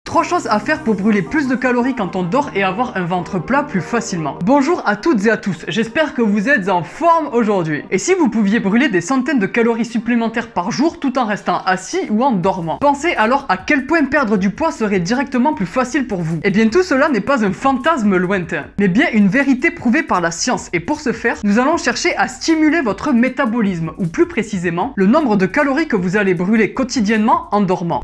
3 choses à faire pour brûler plus de calories quand on dort et avoir un ventre plat plus facilement. Bonjour à toutes et à tous, j'espère que vous êtes en forme aujourd'hui. Et si vous pouviez brûler des centaines de calories supplémentaires par jour tout en restant assis ou en dormant? Pensez alors à quel point perdre du poids serait directement plus facile pour vous. Et bien tout cela n'est pas un fantasme lointain, mais bien une vérité prouvée par la science. Et pour ce faire, nous allons chercher à stimuler votre métabolisme, ou plus précisément, le nombre de calories que vous allez brûler quotidiennement en dormant.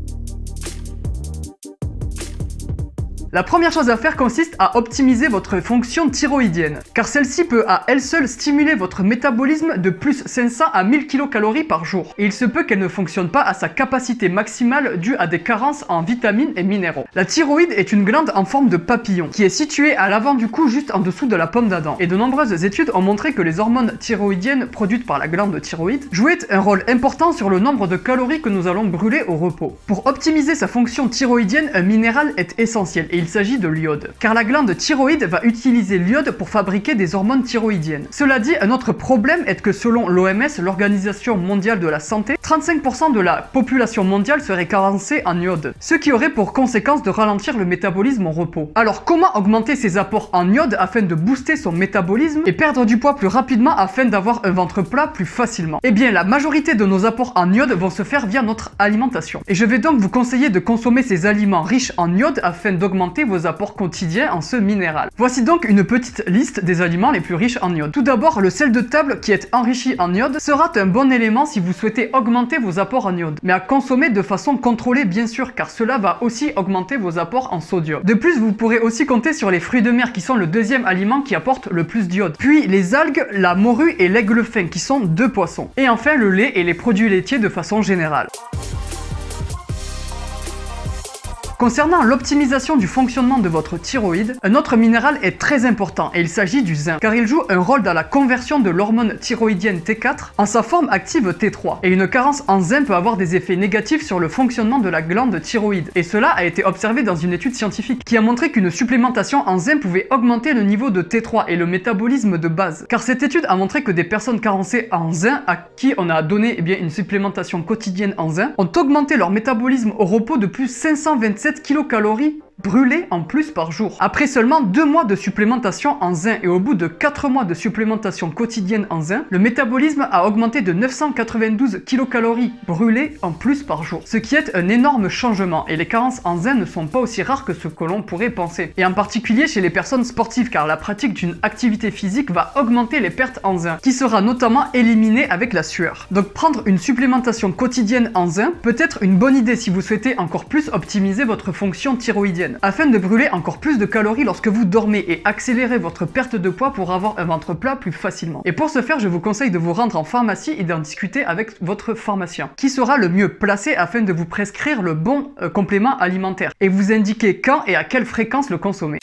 La première chose à faire consiste à optimiser votre fonction thyroïdienne, car celle-ci peut à elle seule stimuler votre métabolisme de plus 500 à 1000 kcal par jour, et il se peut qu'elle ne fonctionne pas à sa capacité maximale due à des carences en vitamines et minéraux. La thyroïde est une glande en forme de papillon, qui est située à l'avant du cou juste en dessous de la pomme d'Adam, et de nombreuses études ont montré que les hormones thyroïdiennes produites par la glande thyroïde jouaient un rôle important sur le nombre de calories que nous allons brûler au repos. Pour optimiser sa fonction thyroïdienne, un minéral est essentiel, et il s'agit de l'iode, car la glande thyroïde va utiliser l'iode pour fabriquer des hormones thyroïdiennes. Cela dit, un autre problème est que selon l'OMS, l'Organisation mondiale de la santé, 35% de la population mondiale serait carencée en iode, ce qui aurait pour conséquence de ralentir le métabolisme au repos. Alors comment augmenter ses apports en iode afin de booster son métabolisme et perdre du poids plus rapidement afin d'avoir un ventre plat plus facilement? Eh bien, la majorité de nos apports en iode vont se faire via notre alimentation. Et je vais donc vous conseiller de consommer ces aliments riches en iode afin d'augmenter vos apports quotidiens en ce minéral. Voici donc une petite liste des aliments les plus riches en iode. Tout d'abord, le sel de table qui est enrichi en iode sera un bon élément si vous souhaitez augmenter vos apports en iode, mais à consommer de façon contrôlée bien sûr, car cela va aussi augmenter vos apports en sodium. De plus, vous pourrez aussi compter sur les fruits de mer qui sont le deuxième aliment qui apporte le plus d'iode. Puis les algues, la morue et l'aigle fin qui sont deux poissons. Et enfin le lait et les produits laitiers de façon générale. Concernant l'optimisation du fonctionnement de votre thyroïde, un autre minéral est très important et il s'agit du zinc, car il joue un rôle dans la conversion de l'hormone thyroïdienne T4 en sa forme active T3. Et une carence en zinc peut avoir des effets négatifs sur le fonctionnement de la glande thyroïde. Et cela a été observé dans une étude scientifique qui a montré qu'une supplémentation en zinc pouvait augmenter le niveau de T3 et le métabolisme de base. Car cette étude a montré que des personnes carencées en zinc à qui on a donné une supplémentation quotidienne en zinc ont augmenté leur métabolisme au repos de plus 527 kcal brûlés en plus par jour. Après seulement 2 mois de supplémentation en zinc et au bout de 4 mois de supplémentation quotidienne en zinc, le métabolisme a augmenté de 992 kcal brûlés en plus par jour. Ce qui est un énorme changement et les carences en zinc ne sont pas aussi rares que ce que l'on pourrait penser. Et en particulier chez les personnes sportives, car la pratique d'une activité physique va augmenter les pertes en zinc, qui sera notamment éliminée avec la sueur. Donc prendre une supplémentation quotidienne en zinc peut être une bonne idée si vous souhaitez encore plus optimiser votre fonction thyroïdienne, afin de brûler encore plus de calories lorsque vous dormez et accélérer votre perte de poids pour avoir un ventre plat plus facilement. Et pour ce faire, je vous conseille de vous rendre en pharmacie et d'en discuter avec votre pharmacien, qui sera le mieux placé afin de vous prescrire le bon complément alimentaire et vous indiquer quand et à quelle fréquence le consommer.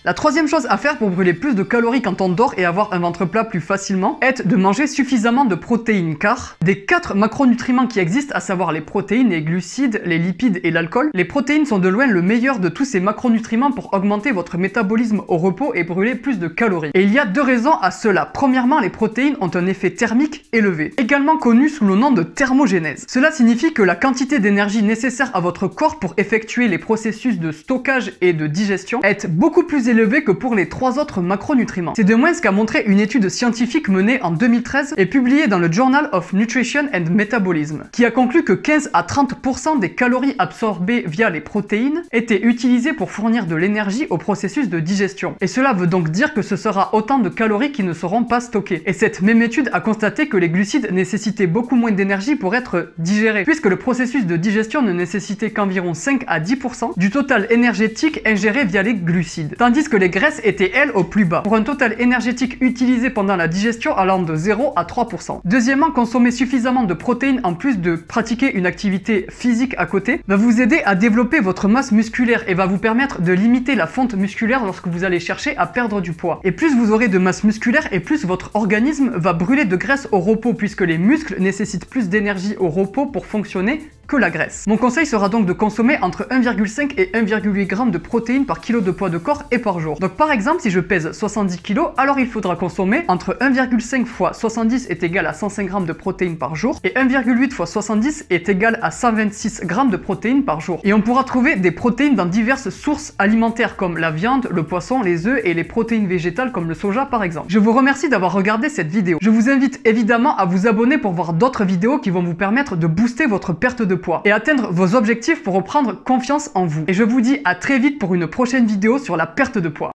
La troisième chose à faire pour brûler plus de calories quand on dort et avoir un ventre plat plus facilement est de manger suffisamment de protéines, car des 4 macronutriments qui existent, à savoir les protéines, les glucides, les lipides et l'alcool, les protéines sont de loin le meilleur de tous ces macronutriments pour augmenter votre métabolisme au repos et brûler plus de calories. Et il y a 2 raisons à cela. Premièrement, les protéines ont un effet thermique élevé, également connu sous le nom de thermogénèse. Cela signifie que la quantité d'énergie nécessaire à votre corps pour effectuer les processus de stockage et de digestion est beaucoup plus élevé que pour les 3 autres macronutriments. C'est de moins ce qu'a montré une étude scientifique menée en 2013 et publiée dans le Journal of Nutrition and Metabolism, qui a conclu que 15 à 30% des calories absorbées via les protéines étaient utilisées pour fournir de l'énergie au processus de digestion. Et cela veut donc dire que ce sera autant de calories qui ne seront pas stockées. Et cette même étude a constaté que les glucides nécessitaient beaucoup moins d'énergie pour être digérés, puisque le processus de digestion ne nécessitait qu'environ 5 à 10% du total énergétique ingéré via les glucides, tandis que les graisses étaient elles au plus bas, pour un total énergétique utilisé pendant la digestion allant de 0 à 3%. Deuxièmement, consommer suffisamment de protéines en plus de pratiquer une activité physique à côté va vous aider à développer votre masse musculaire et va vous permettre de limiter la fonte musculaire lorsque vous allez chercher à perdre du poids. Et plus vous aurez de masse musculaire et plus votre organisme va brûler de graisse au repos, puisque les muscles nécessitent plus d'énergie au repos pour fonctionner que la graisse. Mon conseil sera donc de consommer entre 1,5 et 1,8 g de protéines par kilo de poids de corps et par jour. Donc par exemple, si je pèse 70 kg, alors il faudra consommer entre 1,5 fois 70 est égal à 105 g de protéines par jour et 1,8 fois 70 est égal à 126 g de protéines par jour. Et on pourra trouver des protéines dans diverses sources alimentaires comme la viande, le poisson, les œufs et les protéines végétales comme le soja par exemple. Je vous remercie d'avoir regardé cette vidéo. Je vous invite évidemment à vous abonner pour voir d'autres vidéos qui vont vous permettre de booster votre perte de poids et atteindre vos objectifs pour reprendre confiance en vous. Et je vous dis à très vite pour une prochaine vidéo sur la perte de poids.